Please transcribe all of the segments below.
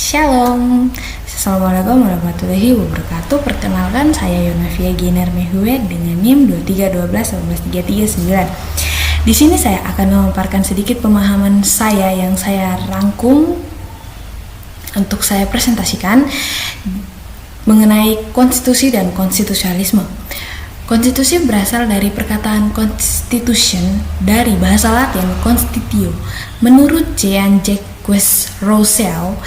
Shalom. Assalamualaikum warahmatullahi wabarakatuh. Perkenalkan, saya Yonavia Giner Mehue dengan NIM 2312 19339. Di sini saya akan memaparkan sedikit pemahaman saya yang saya rangkum untuk saya presentasikan mengenai konstitusi dan konstitusionalisme. Konstitusi berasal dari perkataan constitution dari bahasa Latin constitutio. Menurut Jean-Jacques Rousseau,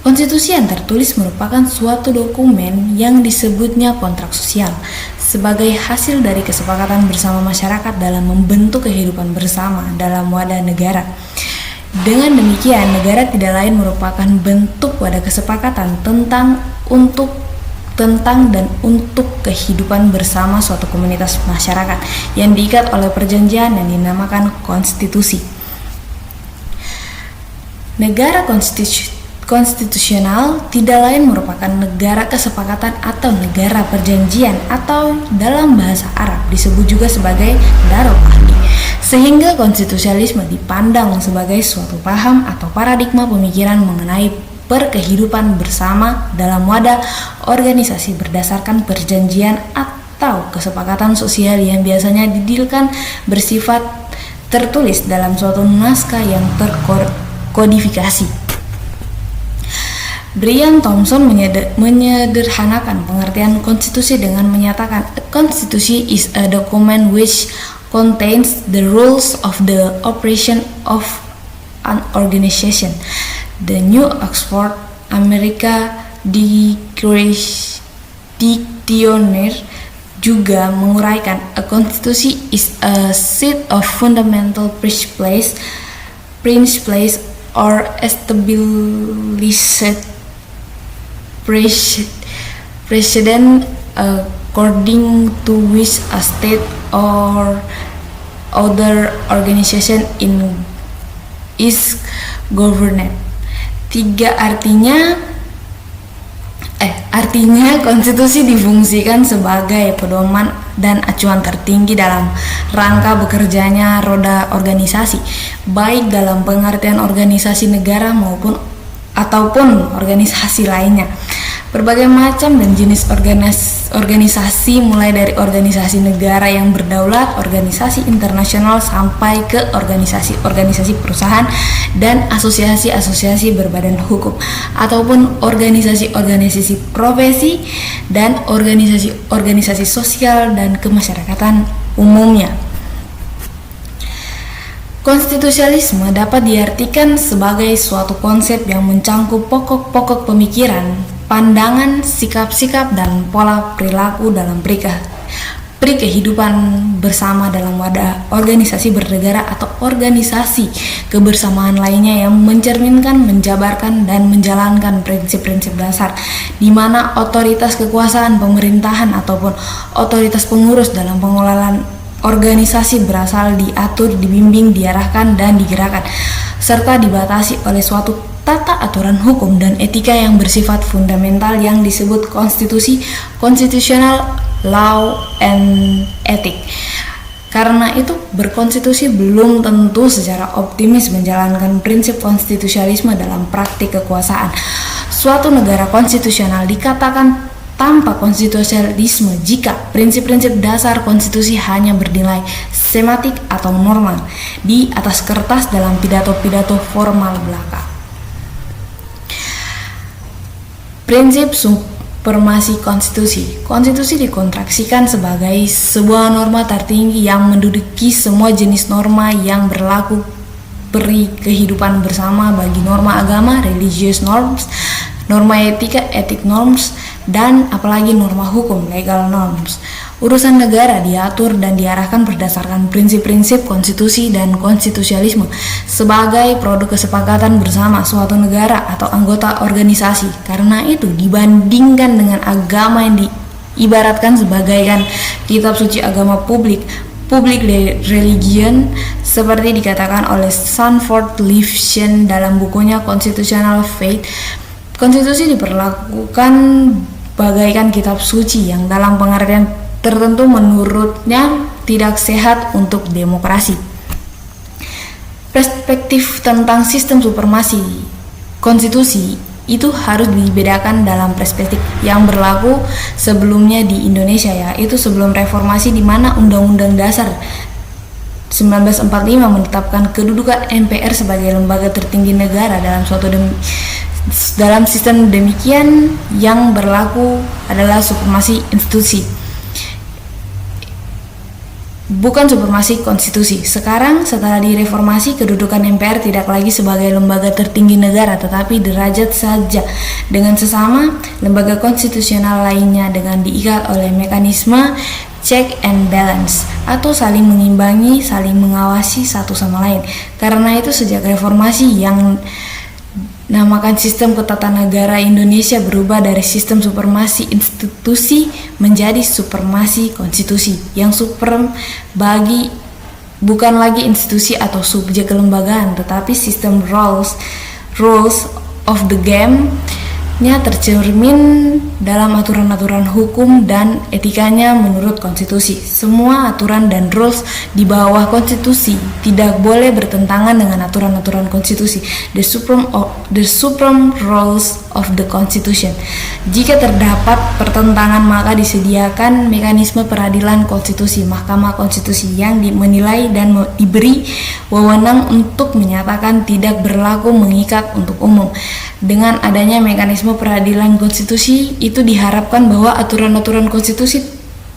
konstitusi yang tertulis merupakan suatu dokumen yang disebutnya kontrak sosial sebagai hasil dari kesepakatan bersama masyarakat dalam membentuk kehidupan bersama dalam wadah negara. Dengan demikian, negara tidak lain merupakan bentuk wadah kesepakatan tentang dan untuk kehidupan bersama suatu komunitas masyarakat yang diikat oleh perjanjian yang dinamakan konstitusi. Negara konstitusional tidak lain merupakan negara kesepakatan atau negara perjanjian atau dalam bahasa Arab disebut juga sebagai darul ahdi. Sehingga konstitusionalisme dipandang sebagai suatu paham atau paradigma pemikiran mengenai berkehidupan bersama dalam wadah organisasi berdasarkan perjanjian atau kesepakatan sosial yang biasanya didirikan bersifat tertulis dalam suatu naskah yang terkodifikasi. Brian Thompson menyederhanakan pengertian konstitusi dengan menyatakan a constitution is a document which contains the rules of the operation of an organization. The New Oxford America Dictionary juga menguraikan a constitution is a set of fundamental principles or established precedent according to which a state or other organization is governed. Artinya konstitusi difungsikan sebagai pedoman dan acuan tertinggi dalam rangka bekerjanya roda organisasi, baik dalam pengertian organisasi negara ataupun organisasi lainnya. Berbagai macam dan jenis organisasi mulai dari organisasi negara yang berdaulat, organisasi internasional sampai ke organisasi perusahaan dan asosiasi-asosiasi berbadan hukum ataupun organisasi profesi dan organisasi sosial dan kemasyarakatan umumnya. Konstitusionalisme dapat diartikan sebagai suatu konsep yang mencangkup pokok-pokok pemikiran, pandangan, sikap-sikap, dan pola perilaku dalam kehidupan bersama dalam wadah organisasi bernegara atau organisasi kebersamaan lainnya yang mencerminkan, menjabarkan, dan menjalankan prinsip-prinsip dasar di mana otoritas kekuasaan pemerintahan ataupun otoritas pengurus dalam pengelolaan organisasi berasal diatur, dibimbing, diarahkan, dan digerakkan serta dibatasi oleh suatu tata aturan hukum dan etika yang bersifat fundamental yang disebut constitutional law and ethics. Karena itu, berkonstitusi belum tentu secara optimis menjalankan prinsip konstitusionalisme dalam praktik kekuasaan. Suatu negara konstitusional dikatakan tanpa konstitusionalisme jika prinsip-prinsip dasar konstitusi hanya bernilai sematik atau normal di atas kertas dalam pidato-pidato formal belaka. Prinsip supremasi konstitusi. Konstitusi dikontraksikan sebagai sebuah norma tertinggi yang menduduki semua jenis norma yang berlaku beri kehidupan bersama bagi norma agama, religious norms, norma etika, ethic norms, dan apalagi norma hukum, legal norms. Urusan negara diatur dan diarahkan berdasarkan prinsip-prinsip konstitusi dan konstitusionalisme sebagai produk kesepakatan bersama suatu negara atau anggota organisasi. Karena itu, dibandingkan dengan agama yang diibaratkan sebagai kitab suci agama public religion, seperti dikatakan oleh Sanford Lifshitz dalam bukunya Constitutional Faith, konstitusi diperlakukan bagaikan kitab suci yang dalam pengertian tertentu menurutnya tidak sehat untuk demokrasi. Perspektif tentang sistem supremasi konstitusi itu harus dibedakan dalam perspektif yang berlaku sebelumnya di Indonesia, ya, itu sebelum reformasi, di mana Undang-Undang Dasar 1945 menetapkan kedudukan MPR sebagai lembaga tertinggi negara dalam sistem. Demikian yang berlaku adalah supremasi institusi, bukan supremasi konstitusi. Sekarang setelah direformasi, kedudukan MPR tidak lagi sebagai lembaga tertinggi negara, tetapi derajat saja dengan sesama lembaga konstitusional lainnya, dengan diikat oleh mekanisme check and balance atau saling mengimbangi, saling mengawasi satu sama lain. Karena itu sejak reformasi yang namakan sistem ketatanegaraan Indonesia berubah dari sistem supremasi institusi menjadi supremasi konstitusi, yang suprem bukan lagi institusi atau subjek kelembagaan, tetapi sistem rules of the game nya tercermin dalam aturan-aturan hukum dan etikanya menurut konstitusi. Semua aturan dan rules di bawah konstitusi tidak boleh bertentangan dengan aturan-aturan konstitusi, the supreme rules of the constitution. Jika terdapat pertentangan, maka disediakan mekanisme peradilan konstitusi, Mahkamah Konstitusi, yang menilai dan diberi wewenang untuk menyatakan tidak berlaku mengikat untuk umum. Dengan adanya mekanisme peradilan konstitusi itu, diharapkan bahwa aturan-aturan konstitusi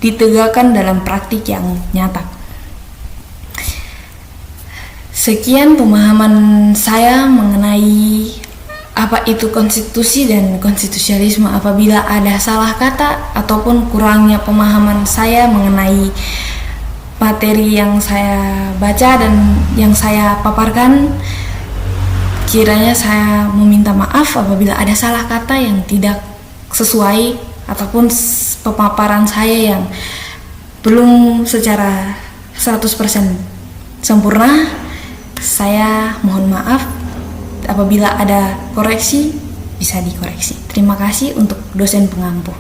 ditegakkan dalam praktik yang nyata. Sekian pemahaman saya mengenai apa itu konstitusi dan konstitusialisme. Apabila ada salah kata ataupun kurangnya pemahaman saya mengenai materi yang saya baca dan yang saya paparkan, kiranya saya meminta maaf apabila ada salah kata yang tidak sesuai ataupun pemaparan saya yang belum secara 100% sempurna. Saya mohon maaf. Apabila ada koreksi, bisa dikoreksi. Terima kasih untuk dosen pengampu.